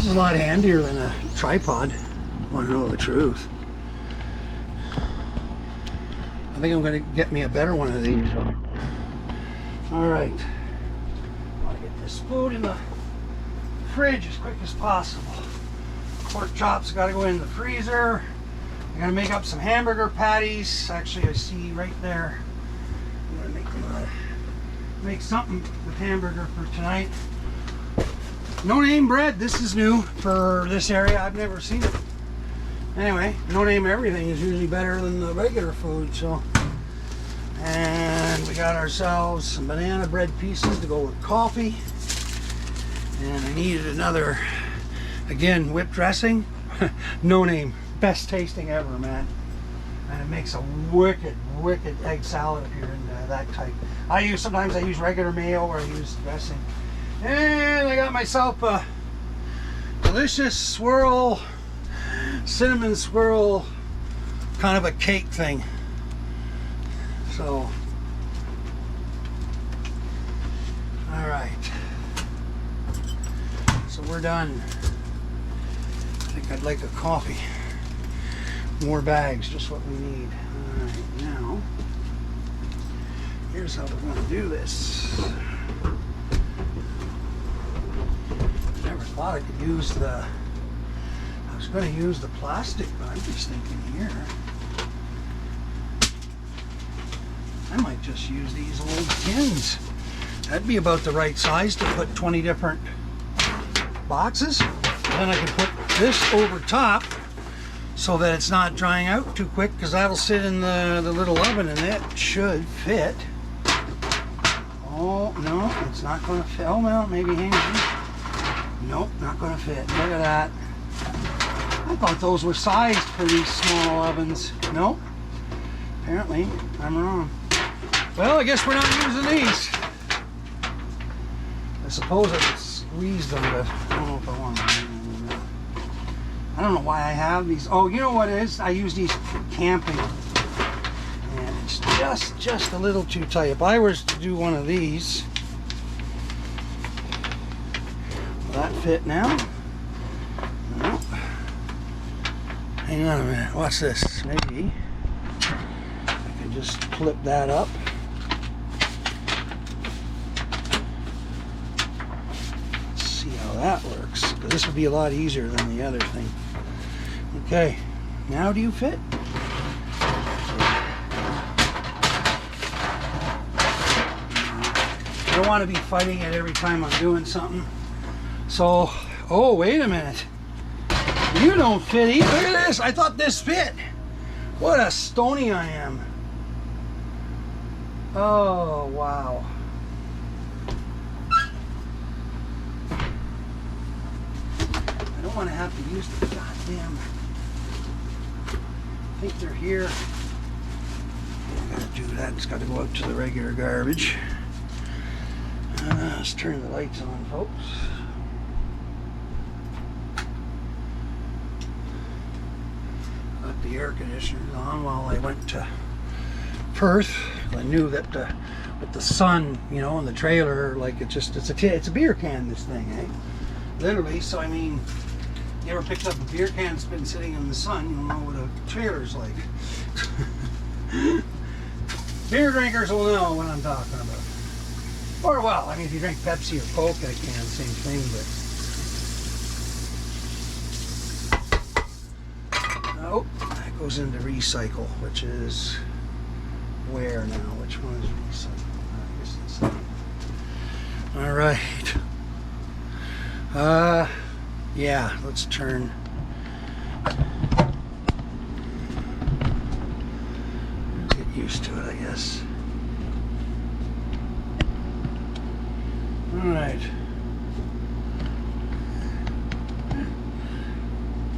This is a lot handier than a tripod. Want to know the truth? I think I'm going to get me a better one of these. All right. I want to get this food in the fridge as quick as possible. Pork chops got to go in the freezer. I'm going to make up some hamburger patties. Actually, I see right there. I'm going to make something with hamburger for tonight. No name bread. This is new for this area. I've never seen it. Anyway, no name everything is usually better than the regular food. So, and we got ourselves some banana bread pieces to go with coffee. And I needed another, again, whipped dressing. No name. Best tasting ever, man. And it makes a wicked egg salad if you're into that type. Sometimes I use regular mayo or I use dressing. And I got myself a delicious swirl, cinnamon swirl, kind of a cake thing. So, all right. So we're done. I think I'd like a coffee. More bags, just what we need. All right, now, here's how we're going to do this. I never thought I could use I was going to use the plastic, but I'm just thinking here, I might just use these old tins. That'd be about the right size to put 20 different boxes. Then I can put this over top so that it's not drying out too quick, because that'll sit in the little oven and that should fit. Oh, no, it's not going to fit. Oh, well, maybe hang on. Nope, not going to fit. Look at that. I thought those were sized for these small ovens. Nope. Apparently, I'm wrong. Well, I guess we're not using these. I suppose I could squeeze them, but I don't know if I want to. I don't know why I have these. Oh, you know what it is? I use these for camping. And it's just a little too tight. If I was to do one of these, will that fit now? No. Hang on a minute. Watch this. Maybe I can just flip that up. Let's see how that works. Because this would be a lot easier than the other thing. Okay, now do you fit? I don't want to be fighting it every time I'm doing something. So, oh, wait a minute. You don't fit either. Look at this. I thought this fit. What a stony I am. Oh, wow. I don't want to have to use the goddamn... I think they're here. I gotta do that. It's got to go out to the regular garbage. Let's turn the lights on, folks. Got the air conditioners on while I went to Perth. I knew that with the sun, you know, in the trailer, like it's a beer can. This thing, eh? Literally. So I mean. You ever picked up a beer can that's been sitting in the sun, you'll know what a trailer's like. Beer drinkers will know what I'm talking about. Or, well, I mean, if you drink Pepsi or Coke, that can, same thing, but... Nope, that goes into recycle, which is... Where now? Which one is recycle? I guess it's... Alright. Yeah, let's turn. Get used to it, I guess. All right.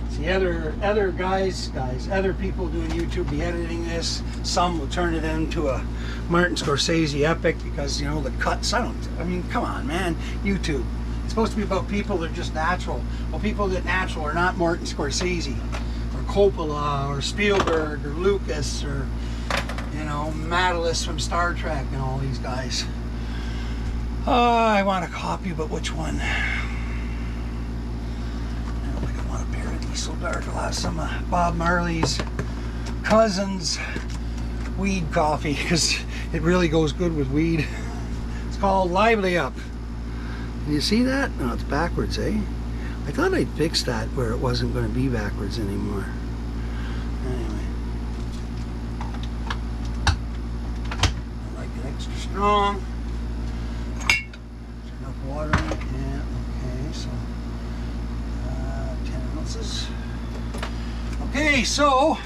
See, other guys, other people doing YouTube be editing this. Some will turn it into a Martin Scorsese epic because, you know, the cuts. I mean, come on, man. YouTube. It's supposed to be about people that are just natural. Well, people that natural are not Martin Scorsese or Coppola or Spielberg or Lucas or, you know, Matalis from Star Trek and all these guys. I want a copy, but which one? so dark. I'll have some Bob Marley's cousin's weed coffee because it really goes good with weed. It's called Lively Up. Can you see that? No, it's backwards, eh? I thought I'd fix that where it wasn't going to be backwards anymore. Anyway. I like it extra strong. Enough water in it. Yeah, okay, so 10 ounces. Okay, so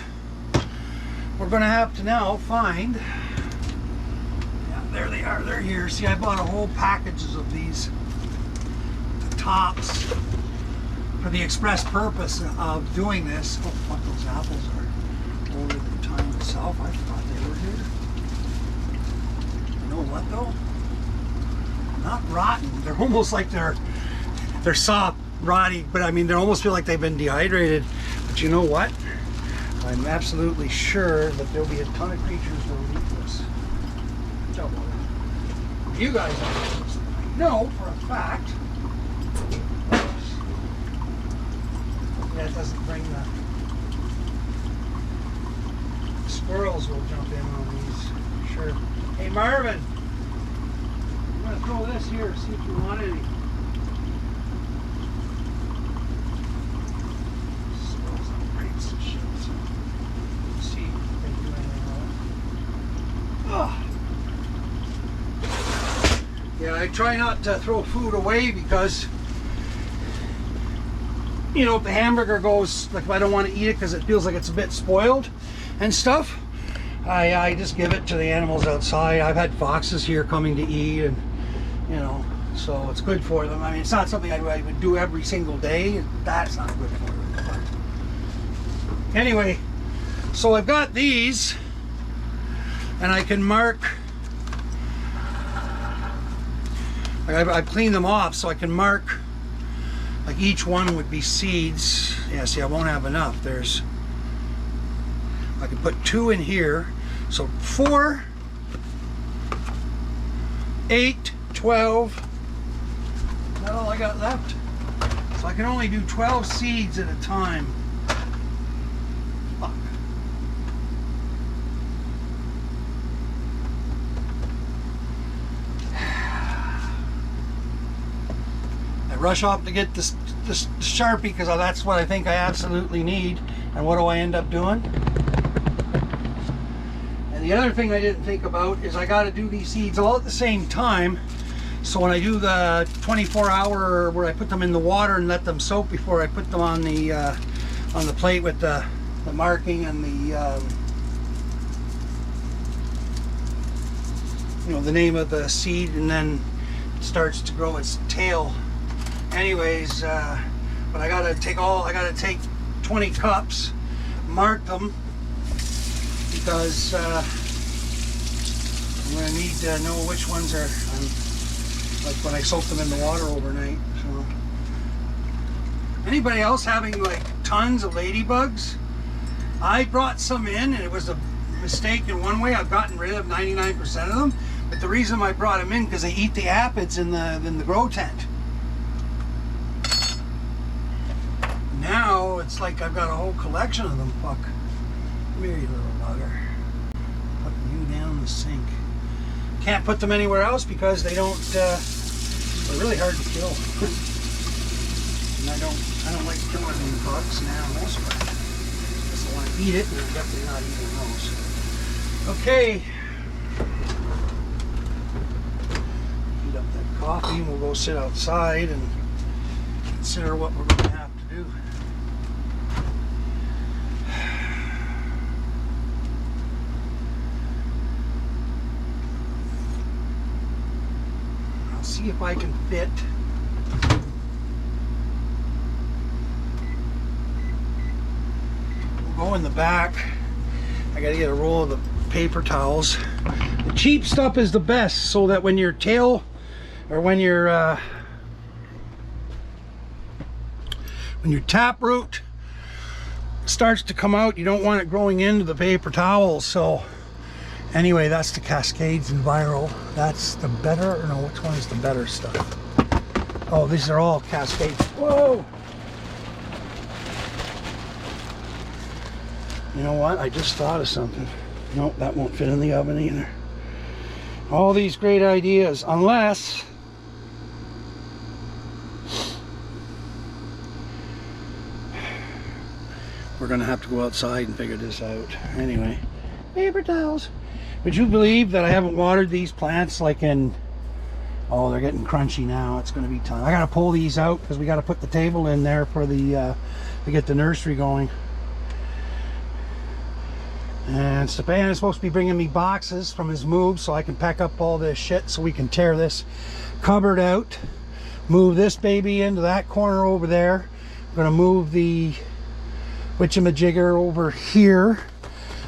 we're going to have to now find, yeah, there they are, they're here. See, I bought a whole packages of these tops for the express purpose of doing this. Oh, fuck, those apples are older than time itself. I thought they were here. You know what, though? Not rotten. They're almost like they're soft, rotty, but I mean, they almost feel like they've been dehydrated. But you know what? I'm absolutely sure that there'll be a ton of creatures that'll eat this. You guys know for a fact. Yeah, it doesn't bring the squirrels will jump in on these. Sure. Hey Marvin, I'm gonna throw this here, see if you want any. Yeah, I try not to throw food away because, you know, if the hamburger goes, like if I don't want to eat it because it feels like it's a bit spoiled and stuff, I just give it to the animals outside. I've had foxes here coming to eat, and you know, so it's good for them. I mean, it's not something I would do every single day. That's not good for them. But anyway, so I've got these, and I can mark. I've cleaned them off so I can mark, like each one would be seeds. Yeah, see, I won't have enough. I can put 2 in here. So 4, 8, 12. Is that all I got left? So I can only do 12 seeds at a time. Fuck. Rush off to get this Sharpie because that's what I think I absolutely need. And what do I end up doing? And the other thing I didn't think about is I got to do these seeds all at the same time. So when I do the 24-hour where I put them in the water and let them soak before I put them on the plate with the marking and the you know, the name of the seed, and then it starts to grow its tail. Anyways, but I gotta take 20 cups, mark them, because I'm gonna need to know which ones are, like when I soak them in the water overnight. So, anybody else having like tons of ladybugs? I brought some in, and it was a mistake in one way. I've gotten rid of 99% of them, but the reason I brought them in because they eat the aphids in the grow tent. Now it's like I've got a whole collection of them. Fuck. Come here, you little bugger. Putting you down the sink. Can't put them anywhere else because they don't. They're really hard to kill. And I don't like killing any bugs and animals, but I just want to eat it, and I'm definitely not eating those. Okay. Heat up that coffee, and we'll go sit outside and consider what we're going to have to do. I'll see if I can fit we'll go in the back. I gotta get a roll of the paper towels. The cheap stuff is the best, so that when your tail or when your taproot starts to come out, you don't want it growing into the paper towels. So anyway, that's the Cascades and Viral. That's the better, or no, which one is the better stuff? Oh, these are all Cascades. Whoa! You know what? I just thought of something. Nope, that won't fit in the oven either. All these great ideas, unless we're gonna have to go outside and figure this out. Anyway, paper towels. Would you believe that I haven't watered these plants like in, oh, they're getting crunchy now. It's gonna be time. I gotta pull these out because we gotta put the table in there for the to get the nursery going. And Stepan is supposed to be bringing me boxes from his move so I can pack up all this shit so we can tear this cupboard out, move this baby into that corner over there. I'm gonna move the witchamajigger over here.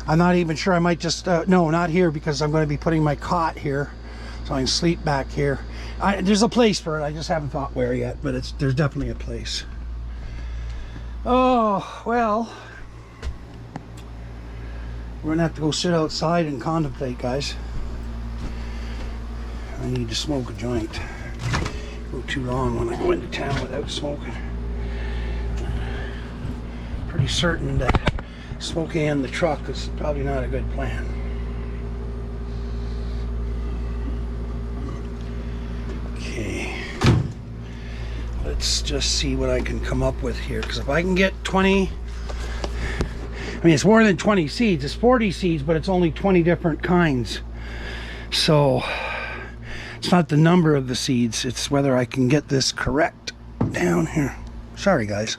I'm not even sure. I might just no, not here, because I'm going to be putting my cot here so I can sleep back here. There's a place for it. I just haven't thought where yet, but there's definitely a place. Oh well, we're gonna have to go sit outside and contemplate, guys. I need to smoke a joint. Go too long when I go into town without smoking. Pretty certain that smoking in the truck is probably not a good plan. Okay, let's just see what I can come up with here, because if I can get 20, I mean, it's more than 20 seeds. It's 40 seeds, but it's only 20 different kinds. So it's not the number of the seeds, it's whether I can get this correct down here. Sorry, guys.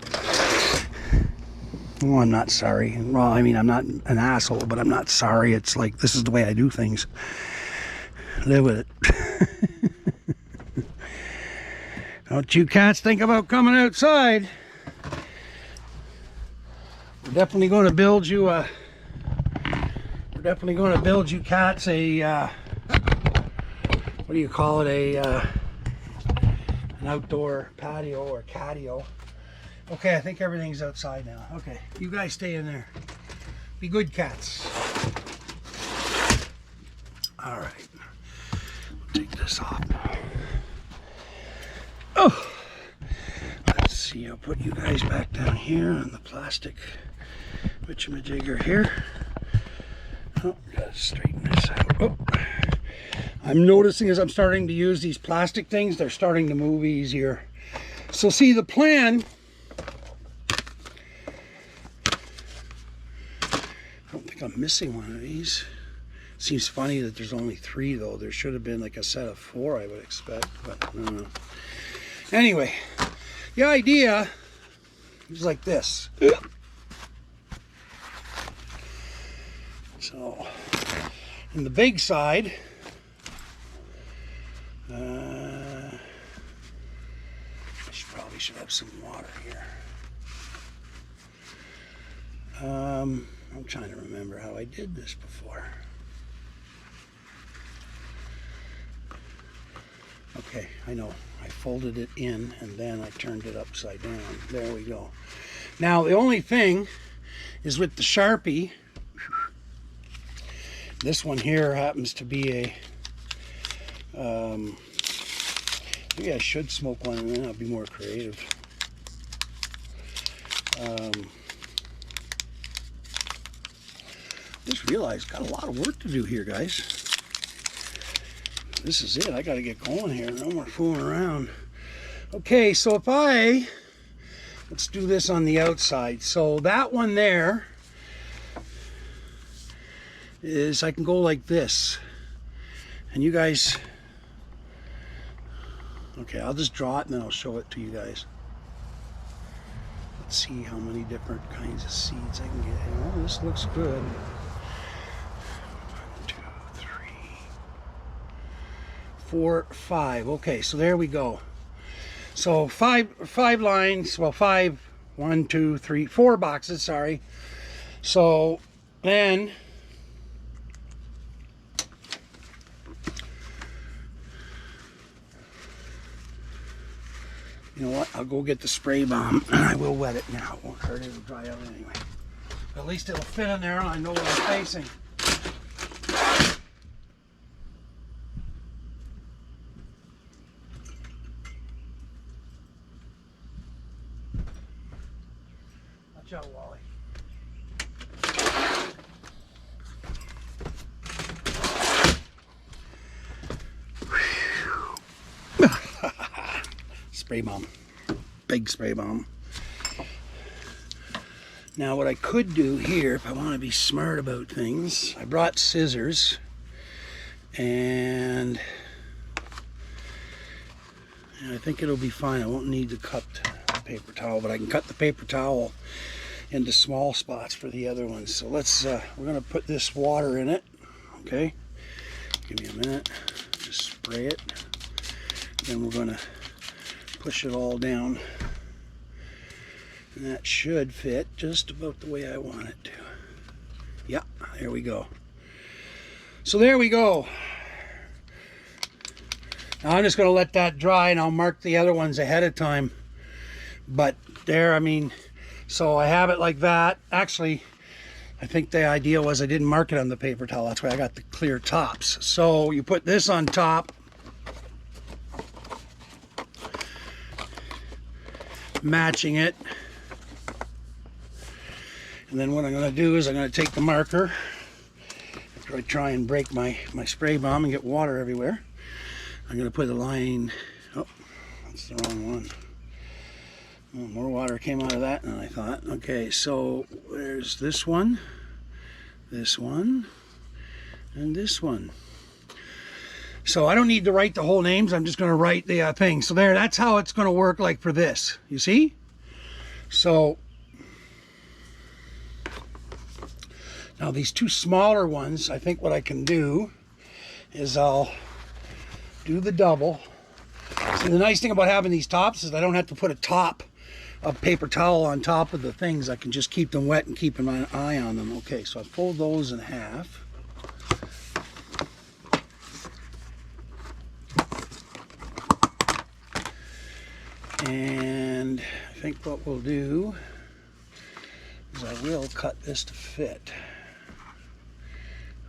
Well, I'm not sorry. Well, I mean, I'm not an asshole, but I'm not sorry. It's like, this is the way I do things. Live with it. Don't you cats think about coming outside. We're definitely going to build you a... We're definitely going to build you cats a... what do you call it? An outdoor patio or catio. Okay, I think everything's outside now. Okay, you guys stay in there. Be good cats. All right, take this off. Oh, let's see. I'll put you guys back down here on the plastic witchamajigger here. Oh, gotta straighten this out. Oh, I'm noticing as I'm starting to use these plastic things, they're starting to move easier. So see, the plan. I'm missing one of these. Seems funny that there's only 3 though. There should have been like a set of 4, I would expect, but I don't know. Anyway, the idea is like this. So, in the big side, I probably should have some water here. I'm trying to remember how I did this before. Okay, I know. I folded it in and then I turned it upside down. There we go. Now the only thing is with the Sharpie, this one here happens to be a, maybe I should smoke one and then I'll be more creative. Just realized got a lot of work to do here, guys. This is it. I got to get going here. No more fooling around. Okay, so if let's do this on the outside. So that one there is, I can go like this. And you guys, okay, I'll just draw it and then I'll show it to you guys. Let's see how many different kinds of seeds I can get. Oh, this looks good. 4, 5. Okay, so there we go. So five lines. Well, 5, 1, 2, 3, 4 boxes. Sorry. So then, you know what? I'll go get the spray bomb and I will wet it now. It won't hurt. It'll dry out anyway. But at least it'll fit in there and I know what I'm facing. Watch out, Wally. spray bomb. Big spray bomb. Now what I could do here, if I want to be smart about things, I brought scissors, and I think it'll be fine. I won't need to cut the paper towel, but I can cut the paper towel into small spots for the other ones. So let's, we're going to put this water in it, okay? Give me a minute, just spray it. Then we're going to push it all down. And that should fit just about the way I want it to. Yeah, there we go. So there we go. Now I'm just going to let that dry, and I'll mark the other ones ahead of time. But there, I mean, so I have it like that. Actually, I think the idea was I didn't mark it on the paper towel. That's why I got the clear tops. So you put this on top. Matching it. And then what I'm going to do is I'm going to take the marker, after I try and break my spray bomb and get water everywhere. I'm going to put a line, oh, that's the wrong one. Oh, more water came out of that than I thought. Okay, so there's this one, and this one. So I don't need to write the whole names. I'm just going to write the thing. So there, that's how it's going to work, like for this. You see? So now these two smaller ones, I think what I can do is I'll do the double. See, the nice thing about having these tops is I don't have to put a paper towel on top of the things. I can just keep them wet and keep my eye on them. Okay, so I fold those in half. And I think what we'll do is I will cut this to fit.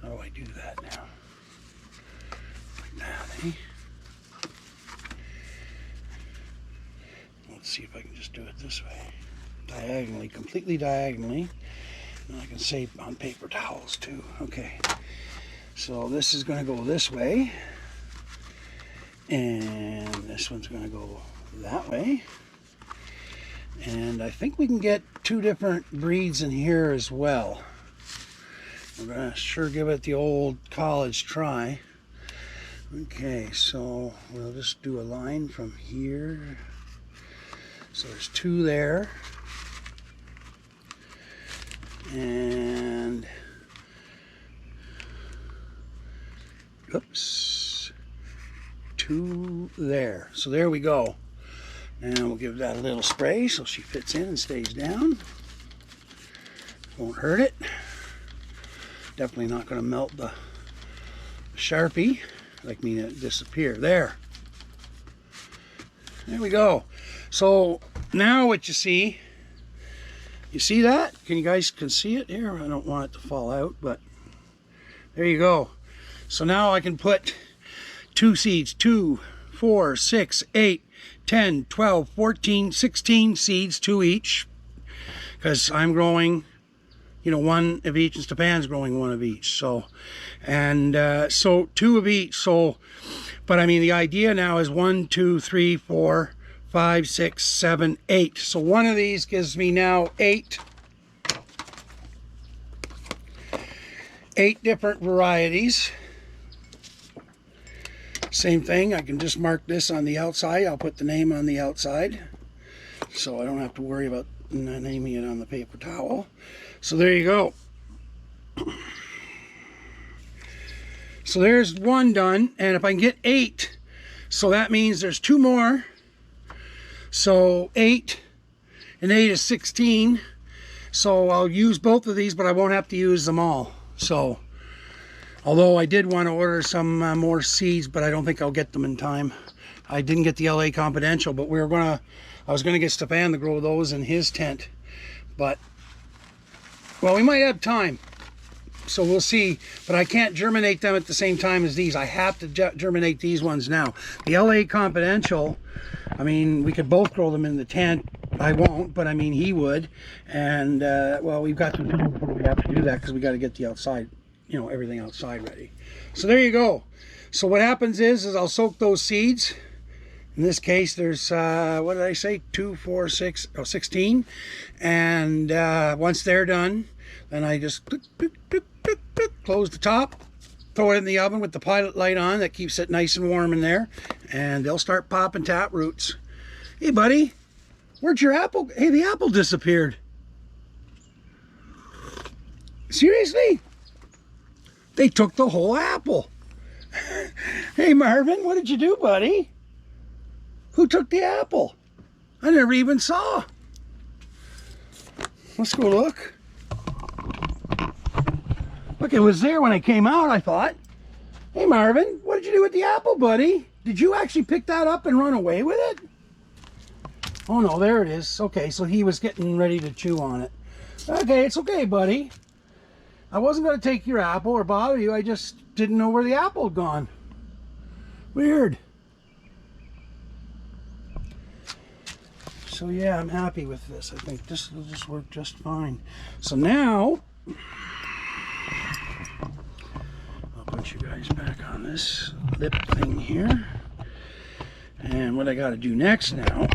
How do I do that now? Like that, eh? Let's see if I can just do it this way. Diagonally, completely diagonally. And I can save on paper towels too. Okay. So this is going to go this way. And this one's going to go that way. And I think we can get two different breeds in here as well. We're going to sure give it the old college try. Okay, so we'll just do a line from here. So there's two there. And oops, two there. So there we go. And we'll give that a little spray so she fits in and stays down. Won't hurt it. Definitely not going to melt the Sharpie. Like me to disappear. There. There we go. So now what you see that? Can you guys see it here? I don't want it to fall out, but there you go. So now I can put two seeds, 2, 4, 6, 8, 10, 12, 14, 16 seeds, 2 each, because I'm growing, you know, 1 of each, and Stefan's growing 1 of each. So, and so 2 of each. So, but I mean, the idea now is 1, 2, 3, 4, 5, 6, 7, 8. So 1 of these gives me now 8 different varieties. Same thing, I can just mark this on the outside. I'll put the name on the outside, so I don't have to worry about naming it on the paper towel. So there you go. So there's 1 done, and if I can get 8, so that means there's 2 more. So 8 and 8 is 16. So I'll use both of these, but I won't have to use them all. So, although I did want to order some more seeds, but I don't think I'll get them in time. I didn't get the LA Confidential, but I was gonna get Stefan to grow those in his tent. But, well, we might have time. So we'll see, but I can't germinate them at the same time as these. I have to germinate these ones now. The LA Confidential, I mean, we could both grow them in the tent. I won't, but I mean, he would. And, well, we've got to do before we have to do that, because we got to get the outside, you know, everything outside ready. So there you go. So what happens is I'll soak those seeds In this case, there's, what did I say? 2, 4, 6, 16. And once they're done, then I just close the top, throw it in the oven with the pilot light on. That keeps it nice and warm in there. And they'll start popping tap roots. Hey, buddy, where'd your apple? Hey, the apple disappeared. Seriously? They took the whole apple. Hey, Marvin, what did you do, buddy? Who took the apple? I never even saw. Let's go look. Look, it was there when I came out, I thought. Hey, Marvin, what did you do with the apple, buddy? Did you actually pick that up and run away with it? Oh, no, there it is. Okay, so he was getting ready to chew on it. Okay, it's okay, buddy. I wasn't going to take your apple or bother you. I just didn't know where the apple had gone. Weird. So yeah, I'm happy with this. I think this will just work just fine. So now, I'll put you guys back on this lip thing here. And what I got to do next now,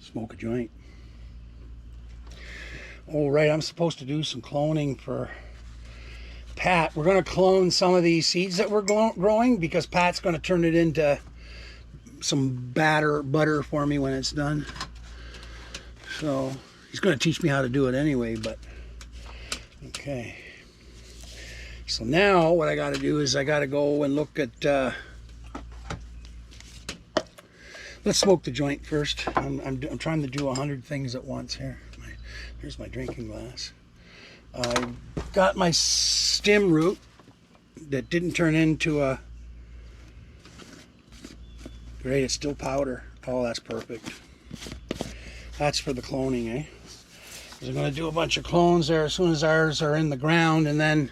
smoke a joint. Oh, right, I'm supposed to do some cloning for Pat. We're going to clone some of these seeds that we're growing because Pat's going to turn it into some butter for me when it's done. So he's going to teach me how to do it anyway, but okay. So now what I got to do is I got to go and look at let's smoke the joint first. I'm trying to do 100 things at once here. Here's my drinking glass. I got my stem root that didn't turn into a... Great, it's still powder. Oh, that's perfect. That's for the cloning, eh? Because I'm going to do a bunch of clones there as soon as ours are in the ground, and then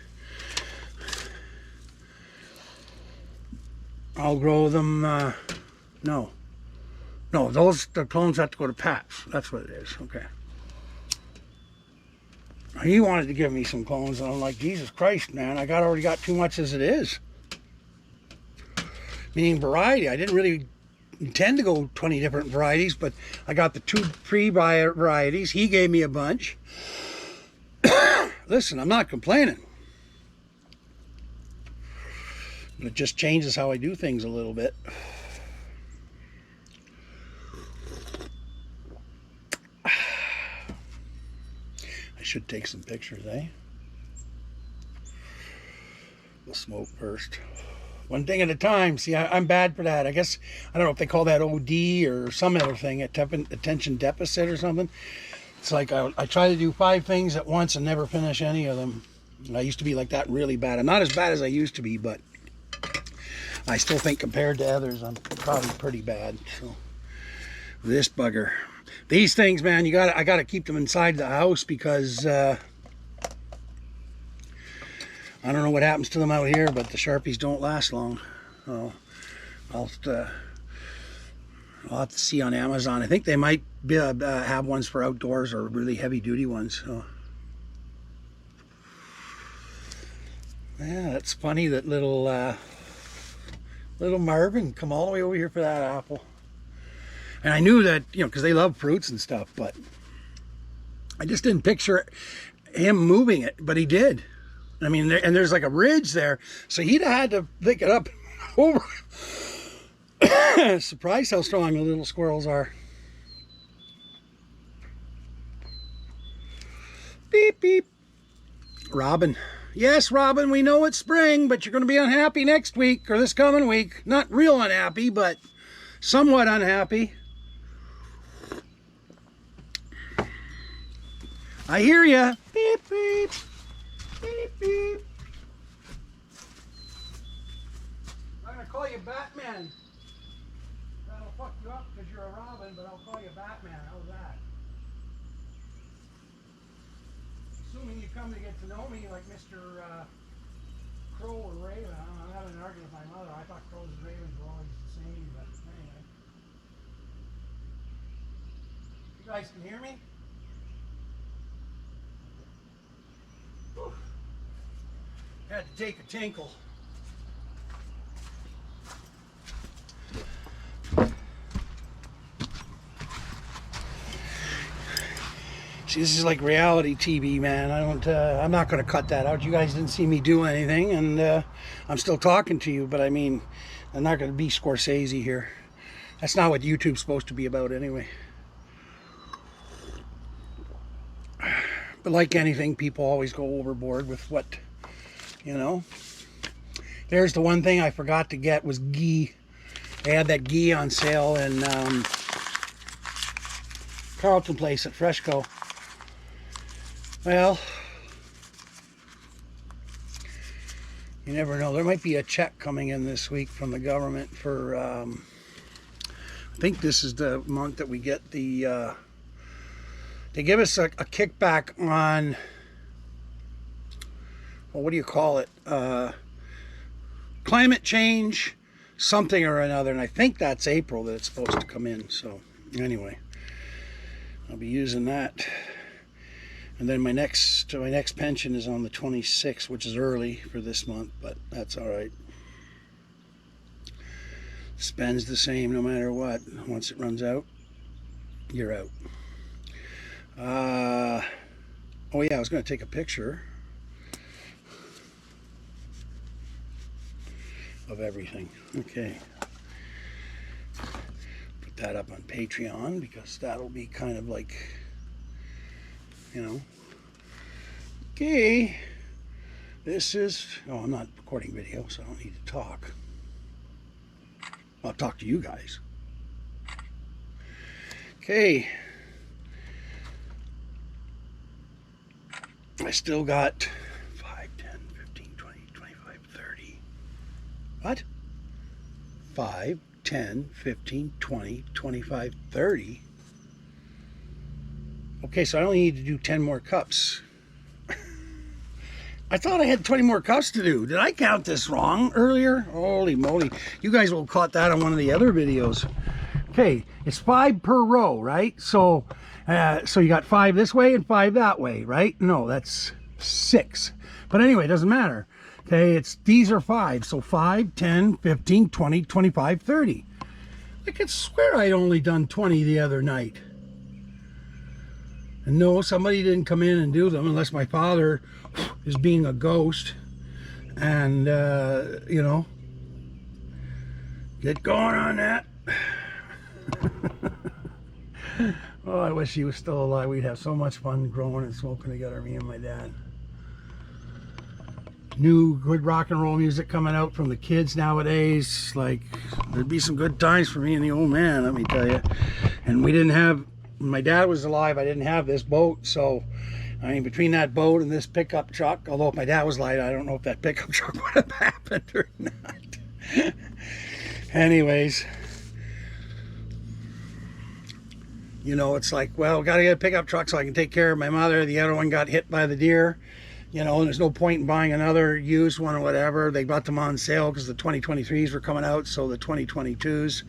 I'll grow them. No, the clones have to go to Pat's. That's what it is. Okay. He wanted to give me some clones, and I'm like, Jesus Christ, man, I already got too much as it is. Meaning variety. I didn't really intend to go 20 different varieties, but I got the 2 pre-varieties. He gave me a bunch. Listen, I'm not complaining. It just changes how I do things a little bit. I should take some pictures, eh? We'll smoke first. One thing at a time. See, I'm bad for that. I guess, I don't know if they call that OD or some other thing, attention deficit or something. It's like I try to do 5 things at once and never finish any of them. I used to be like that really bad. I'm not as bad as I used to be, but I still think compared to others, I'm probably pretty bad. So this bugger. These things, man, I gotta keep them inside the house because I don't know what happens to them out here, but the Sharpies don't last long. So I'll have to see on Amazon. I think they might have ones for outdoors or really heavy duty ones. So yeah, that's funny that little Marvin come all the way over here for that apple. And I knew that, you know, because they love fruits and stuff, but I just didn't picture him moving it, but he did. I mean, there's like a ridge there, so he'd have had to pick it up over. Surprised how strong the little squirrels are. Beep, beep. Robin. Yes, Robin, we know it's spring, but you're going to be unhappy next week or this coming week. Not real unhappy, but somewhat unhappy. I hear ya. Beep, beep. Beep, beep. I'm going to call you Batman. That'll fuck you up because you're a Robin, but I'll call you Batman. How's that? Assuming you come to get to know me like Mr. Crow or Raven. I don't know, I'm having an argument with my mother. I thought crows and ravens were always the same, but anyway. You guys can hear me? Whew. Had to take a tinkle. See, this is like reality TV, man. I'm not going to cut that out. You guys didn't see me do anything, and I'm still talking to you, but I mean, I'm not going to be Scorsese here. That's not what YouTube's supposed to be about anyway. But like anything, people always go overboard with what, you know. There's the one thing I forgot to get was ghee. They had that ghee on sale in Carlton Place at Freshco. Well, you never know. There might be a check coming in this week from the government for, I think this is the month that we get the, they give us a kickback on, well, what do you call it? Climate change, something or another. And I think that's April that it's supposed to come in. So anyway, I'll be using that. And then my next pension is on the 26th, which is early for this month, but that's all right. Spends the same no matter what. Once it runs out, you're out. Oh yeah, I was going to take a picture of everything. Okay. Put that up on Patreon because that'll be kind of like, you know. Okay. This is, oh, I'm not recording video, so I don't need to talk. I'll talk to you guys. Okay. I still got 5, 10, 15, 20, 25, 30. What? 5, 10, 15, 20, 25, 30. Okay, so I only need to do 10 more cups. I thought I had 20 more cups to do. Did I count this wrong earlier? Holy moly. You guys will have caught that on one of the other videos. Okay, it's 5 per row, right? So you got 5 this way and 5 that way, right? No, that's 6. But anyway, it doesn't matter. Okay, these are 5. So 5, 10, 15, 20, 25, 30. I could swear I'd only done 20 the other night. And no, somebody didn't come in and do them unless my father is being a ghost. And, you know, get going on that. Oh, I wish he was still alive. We'd have so much fun growing and smoking together, me and my dad. New good rock and roll music coming out from the kids nowadays. Like, there'd be some good times for me and the old man, let me tell you. And we didn't have, when my dad was alive, I didn't have this boat. So, I mean, between that boat and this pickup truck, although if my dad was alive, I don't know if that pickup truck would have happened or not. Anyways. You know, it's like, well, got to get a pickup truck so I can take care of my mother. The other one got hit by the deer. You know, and there's no point in buying another used one or whatever. They got them on sale because the 2023s were coming out, so the 2022s.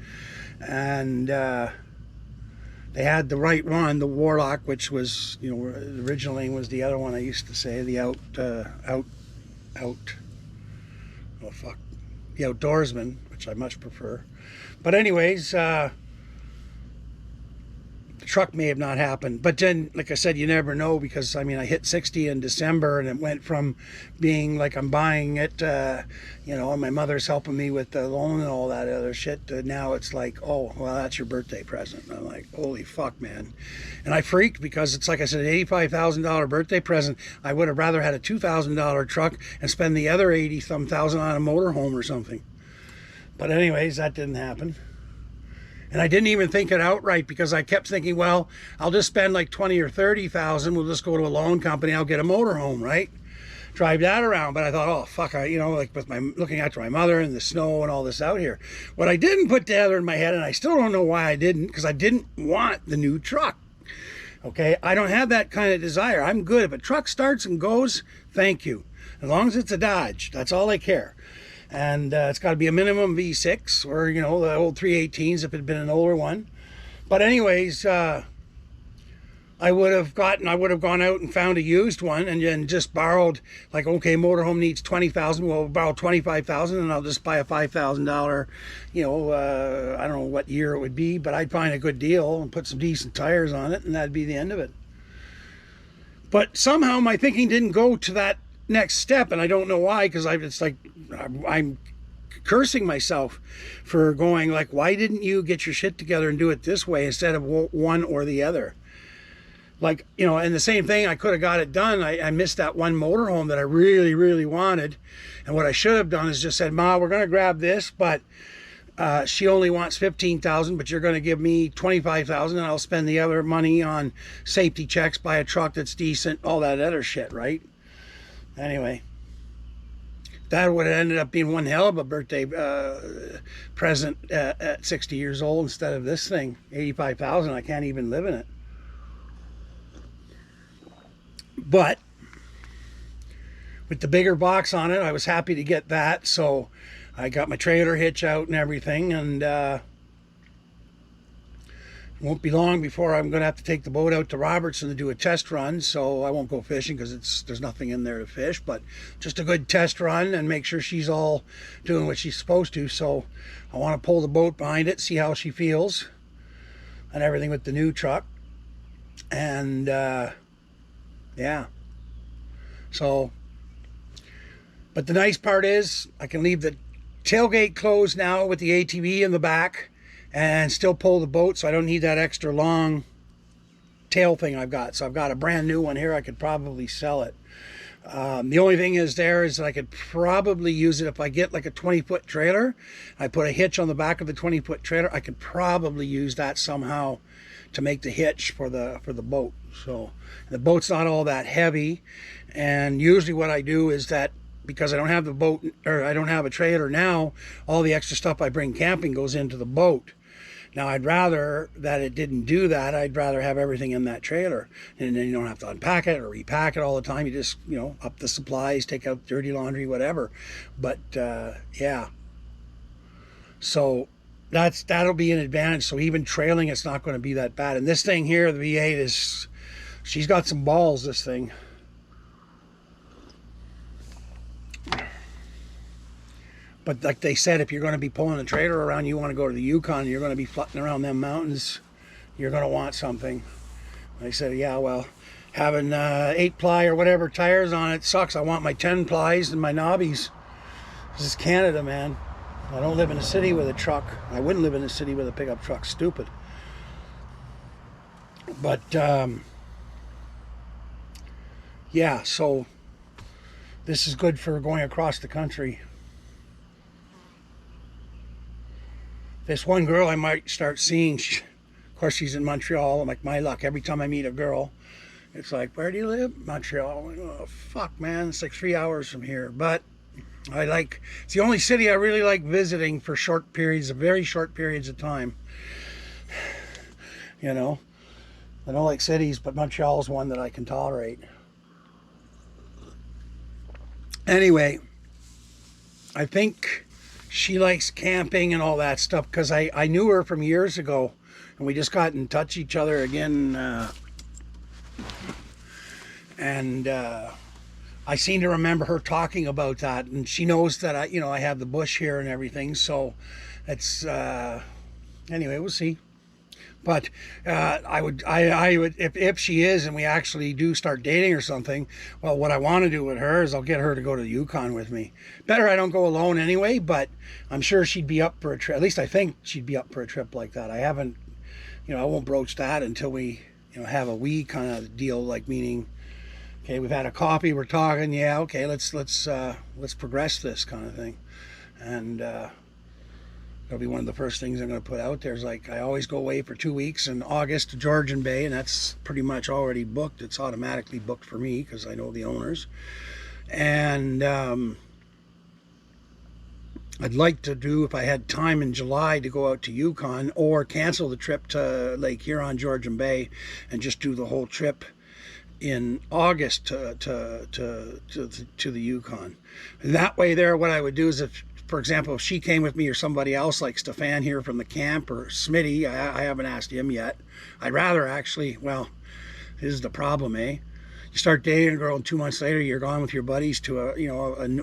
And they had the right one, the Warlock, which was, you know, originally was the other one I used to say, the the Outdoorsman, which I much prefer. But anyways, the truck may have not happened, but then, like I said, you never know, because I mean, I hit 60 in December, and it went from being like I'm buying it, you know, and my mother's helping me with the loan and all that other shit, to now it's like, oh, well, that's your birthday present. And I'm like, holy fuck, man. And I freaked because it's like I said, an $85,000 birthday present. I would have rather had a $2,000 truck and spend the other 80-some thousand on a motorhome or something. But anyways, that didn't happen. And I didn't even think it outright, because I kept thinking, well, I'll just spend like 20 or 30,000. We'll just go to a loan company. I'll get a motorhome, right? Drive that around. But I thought, oh, fuck, you know, like with my looking after my mother and the snow and all this out here. What I didn't put together in my head, and I still don't know why I didn't, because I didn't want the new truck. Okay, I don't have that kind of desire. I'm good. If a truck starts and goes, thank you. As long as it's a Dodge, that's all I care. And it's got to be a minimum V6, or, you know, the old 318s if it had been an older one. But anyways, I would have gone out and found a used one, and then just borrowed, like, okay, motorhome needs 20,000. Well, we'll borrow 25,000, and I'll just buy a $5,000, you know, I don't know what year it would be, but I'd find a good deal and put some decent tires on it, and that'd be the end of it. But somehow my thinking didn't go to that next step, and I don't know why, because it's like I'm cursing myself for going like, why didn't you get your shit together and do it this way instead of one or the other? Like, you know, and the same thing, I could have got it done. I missed that one motorhome that I really, really wanted. And what I should have done is just said, Ma, we're going to grab this, but she only wants $15,000, but you're going to give me $25,000, and I'll spend the other money on safety checks, buy a truck that's decent, all that other shit, right? Anyway, that would have ended up being one hell of a birthday present at 60 years old instead of this thing, $85,000. I can't even live in it. But with the bigger box on it, I was happy to get that. So I got my trailer hitch out and everything, and it won't be long before I'm going to have to take the boat out to Robertson to do a test run. So I won't go fishing because there's nothing in there to fish, but just a good test run and make sure she's all doing what she's supposed to. So I want to pull the boat behind it, see how she feels and everything with the new truck. And yeah. So, but the nice part is I can leave the tailgate closed now with the ATV in the back and still pull the boat, so I don't need that extra long tail thing I've got. So I've got a brand new one here. I could probably sell it. The only thing is that I could probably use it if I get like a 20-foot trailer. I put a hitch on the back of the 20-foot trailer. I could probably use that somehow to make the hitch for the boat. So the boat's not all that heavy, and usually what I do is that because I don't have the boat, or I don't have a trailer now, all the extra stuff I bring camping goes into the boat. Now I'd rather that it didn't do that. I'd rather have everything in that trailer, and then you don't have to unpack it or repack it all the time. You just, you know, up the supplies, take out dirty laundry, whatever. But yeah, so that'll be an advantage. So even trailing, it's not going to be that bad. And this thing here, the V8 she's got some balls, this thing. But like they said, if you're going to be pulling a trailer around, you want to go to the Yukon, you're going to be flutting around them mountains, you're going to want something. I said, yeah, well, having 8-ply or whatever tires on it sucks. I want my 10-plies and my knobbies. This is Canada, man. I don't live in a city with a truck. I wouldn't live in a city with a pickup truck. Stupid. But yeah, so this is good for going across the country. This one girl I might start seeing, of course she's in Montreal. I'm like, my luck, every time I meet a girl, it's like, where do you live? Montreal. I'm like, oh, fuck, man, it's like 3 hours from here. But it's the only city I really like visiting for short periods, very short periods of time. You know, I don't like cities, but Montreal's one that I can tolerate. Anyway, I think she likes camping and all that stuff because I knew her from years ago, and we just got in touch each other again. I seem to remember her talking about that, and she knows that I have the bush here and everything. So it's anyway, we'll see. But I would if she is and we actually do start dating or something, well, what I want to do with her is I'll get her to go to the Yukon with me. Better I don't go alone anyway, but I'm sure she'd be up for a trip. At least I think she'd be up for a trip like that. I won't broach that until we have a we kind of deal, like meaning, okay, we've had a coffee, we're talking, yeah, okay, let's progress this kind of thing. And that'll be one of the first things I'm going to put out there. Is like, I always go away for 2 weeks in August to Georgian Bay, and that's pretty much already booked. It's automatically booked for me because I know the owners. And I'd like to do, if I had time in July, to go out to Yukon or cancel the trip to Lake Huron, Georgian Bay, and just do the whole trip in August to the Yukon. And that way there, what I would do is, if, for example, if she came with me or somebody else like Stefan here from the camp or Smitty, I haven't asked him yet. I'd rather actually, well, this is the problem, eh? You start dating a girl and 2 months later you're gone with your buddies to a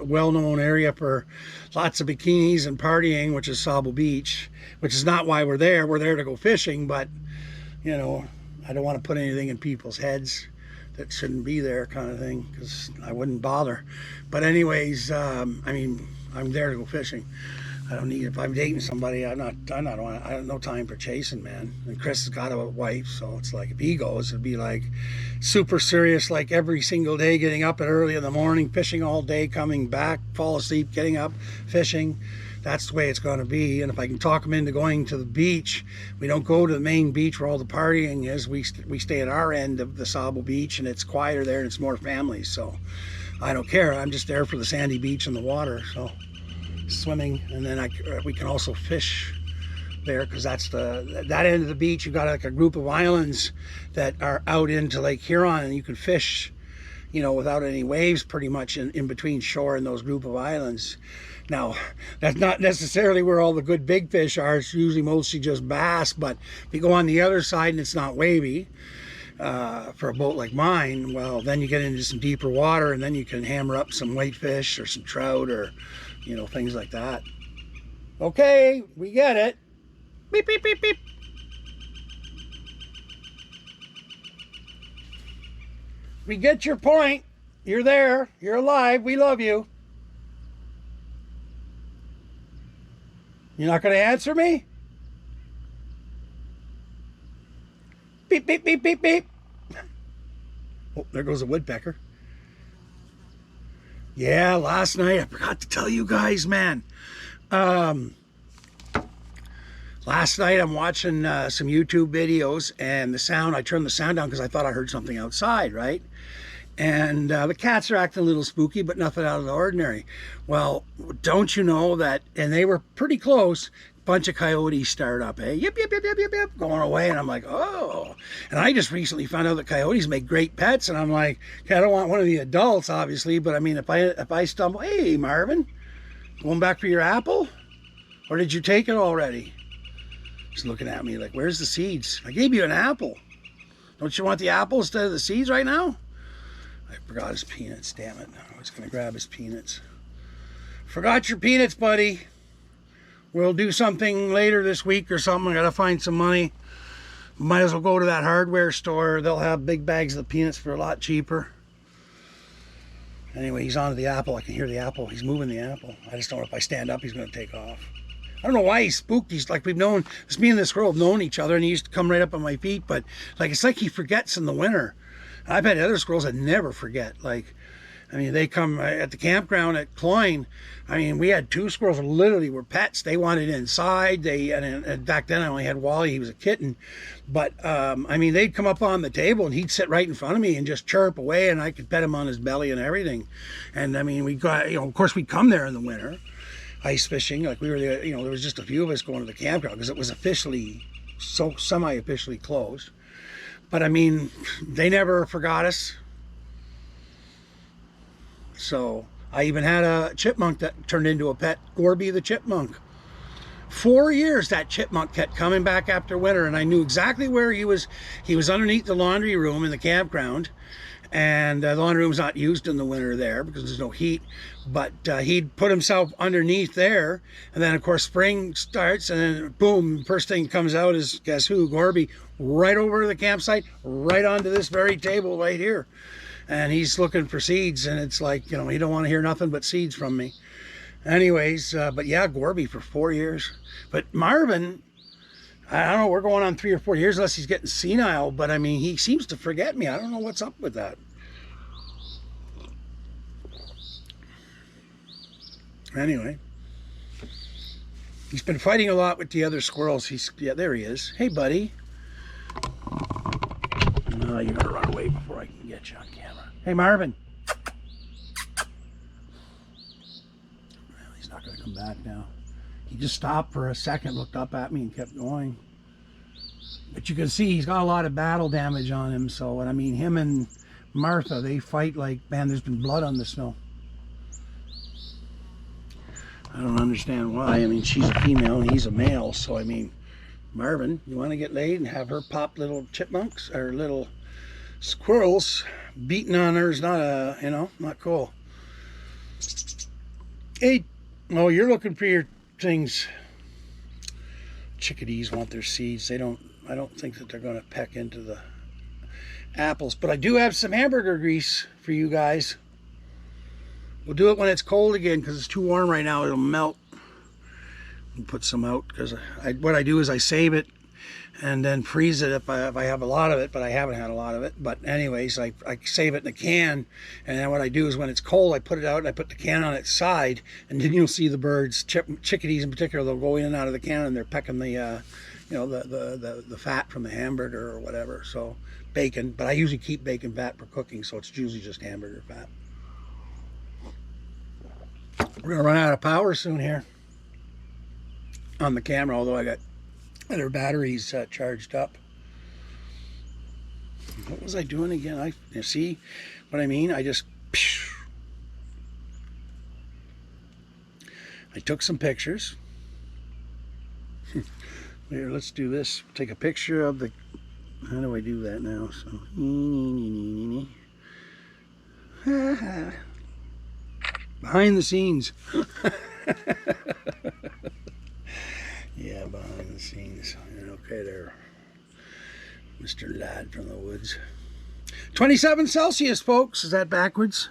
well-known area for lots of bikinis and partying, which is Sable Beach, which is not why we're there. We're there to go fishing, but, I don't want to put anything in people's heads that shouldn't be there kind of thing, because I wouldn't bother. But anyways, I mean, I'm there to go fishing. I don't need, if I'm dating somebody, I have no time for chasing, man. And Chris has got a wife, so it's like, if he goes, it'd be like super serious, like every single day, getting up at early in the morning, fishing all day, coming back, fall asleep, getting up, fishing. That's the way it's going to be. And if I can talk him into going to the beach, we don't go to the main beach where all the partying is. We stay at our end of the Sabo Beach, and it's quieter there and it's more families. So I don't care. I'm just there for the sandy beach and the water. So swimming, and then we can also fish there, because that's that end of the beach. You've got like a group of islands that are out into Lake Huron, and you can fish, you know, without any waves pretty much in between shore and those group of islands. Now, that's not necessarily where all the good big fish are. It's usually mostly just bass, but if you go on the other side and it's not wavy, for a boat like mine, well, then you get into some deeper water, and then you can hammer up some whitefish or some trout, or, you know, things like that. Okay, we get it. Beep, beep, beep, beep. We get your point. You're there. You're alive. We love you. You're not going to answer me? Beep, beep, beep, beep, beep. Oh, there goes a woodpecker. Yeah, last night, I forgot to tell you guys, man. Last night I'm watching some YouTube videos, and the sound, I turned the sound down because I thought I heard something outside, right? And the cats are acting a little spooky, but nothing out of the ordinary. Well, don't you know that, and they were pretty close, bunch of coyotes started up, eh? Yip, yip, yip, yip, yip, yip, going away. And I'm like, oh. And I just recently found out that coyotes make great pets. And I'm like, okay, I don't want one of the adults, obviously, but I mean, if I stumble, hey, Marvin, going back for your apple? Or did you take it already? He's looking at me like, where's the seeds? I gave you an apple. Don't you want the apple instead of the seeds right now? I forgot his peanuts, damn it. I was gonna grab his peanuts. Forgot your peanuts, buddy. We'll do something later this week or something. I gotta find some money. Might as well go to that hardware store. They'll have big bags of peanuts for a lot cheaper. Anyway, he's onto the apple. I can hear the apple. He's moving the apple. I just don't know if I stand up, he's gonna take off. I don't know why he's spooked. He's like, me and this squirrel have known each other, and he used to come right up on my feet, but like, it's like he forgets in the winter. I've had other squirrels that never forget. Like, I mean, they come at the campground at Cloyne. I mean, we had two squirrels that literally were pets. They wanted inside. And back then I only had Wally. He was a kitten. But, I mean, they'd come up on the table, and he'd sit right in front of me and just chirp away, and I could pet him on his belly and everything. And, I mean, we got, you know, of course, we'd come there in the winter, ice fishing. Like, we were there, you know, there was just a few of us going to the campground because it was officially, so semi-officially closed. But, I mean, they never forgot us. So I even had a chipmunk that turned into a pet, Gorby the chipmunk. 4 years that chipmunk kept coming back after winter, and I knew exactly where he was. He was underneath the laundry room in the campground, and the laundry room's not used in the winter there because there's no heat, but he'd put himself underneath there, and then of course spring starts, and then boom, first thing comes out is, guess who? Gorby, right over to the campsite, right onto this very table right here. And he's looking for seeds, and it's like, you know, he don't want to hear nothing but seeds from me. Anyways, but yeah, Gorby for 4 years. But Marvin, I don't know, we're going on 3 or 4 years unless he's getting senile, but I mean, he seems to forget me. I don't know what's up with that. Anyway, he's been fighting a lot with the other squirrels. Yeah, there he is. Hey, buddy. No, you're gonna run away before I can get you on camera. Hey, Marvin. Well, he's not gonna come back now. He just stopped for a second, looked up at me, and kept going. But you can see he's got a lot of battle damage on him. So, and I mean, him and Martha, they fight like, man, there's been blood on the snow. I don't understand why. I mean, she's a female and he's a male. So, I mean, Marvin, you want to get laid and have her pop little chipmunks or little squirrels? Beating on her is not a, you know, not cool. Hey, oh, you're looking for your things. Chickadees want their seeds. They don't, I don't think that they're going to peck into the, apples. But I do have some hamburger grease for you guys. We'll do it when it's cold again because it's too warm right now. It'll melt. I'll put some out because what I do is I save it and then freeze it if I have a lot of it, but I haven't had a lot of it. But anyways, I save it in a can, and then what I do is when it's cold, I put it out and I put the can on its side, and then you'll see the birds, chickadees in particular, they'll go in and out of the can and they're pecking the, you know, the fat from the hamburger or whatever. So bacon, but I usually keep bacon fat for cooking, so it's usually just hamburger fat. We're gonna run out of power soon here on the camera, although I got other batteries charged up. What was I doing again? You see what I mean? I took some pictures. Here, let's do this. Take a picture of the, how do I do that now? So, behind the scenes. Yeah, behind the scenes. Okay there, Mr. Lad from the woods. 27 Celsius, folks. Is that backwards?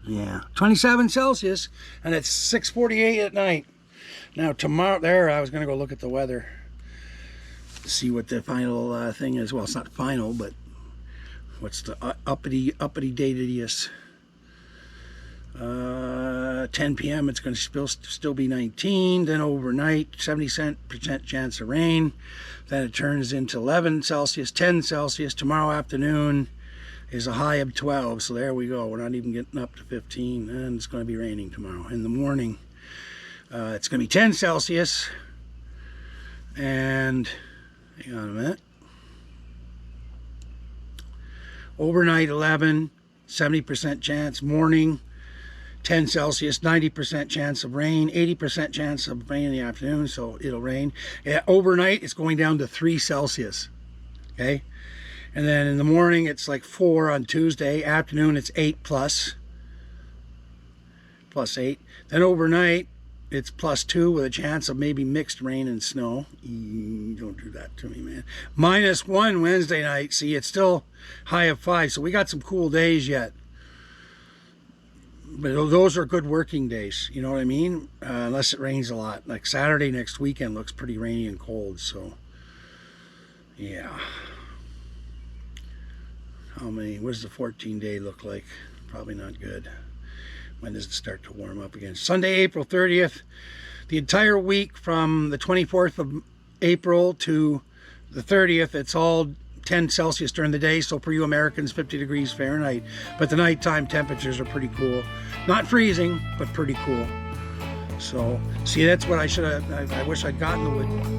Yeah, 27 Celsius, and it's 6:48 at night. Now tomorrow, I was going to go look at the weather, see what the final thing is. Well, it's not final, but what's the uppity datediest? 10 p.m. it's going to still be 19. Then overnight, 70% chance of rain. Then it turns into 11 Celsius, 10 Celsius. Tomorrow afternoon is a high of 12. So there we go. We're not even getting up to 15. And it's going to be raining tomorrow. In the morning, it's going to be 10 Celsius. And hang on a minute. Overnight 11, 70% chance. Morning 10 Celsius, 90% chance of rain, 80% chance of rain in the afternoon, so it'll rain. Overnight, it's going down to 3 Celsius, okay? And then in the morning, it's like 4 on Tuesday. Afternoon, it's 8 plus 8. Then overnight, it's +2 with a chance of maybe mixed rain and snow. Don't do that to me, man. -1 Wednesday night. See, it's still high of 5, so we got some cool days yet. But those are good working days, you know what I mean? Unless it rains a lot. Like Saturday next weekend looks pretty rainy and cold, so yeah. What does the 14-day look like? Probably not good. When does it start to warm up again? Sunday, April 30th. The entire week from the 24th of April to the 30th, it's all 10 Celsius during the day, so for you Americans, 50 degrees Fahrenheit. But the nighttime temperatures are pretty cool. Not freezing, but pretty cool. So, see, that's what I wish I'd gotten the wood.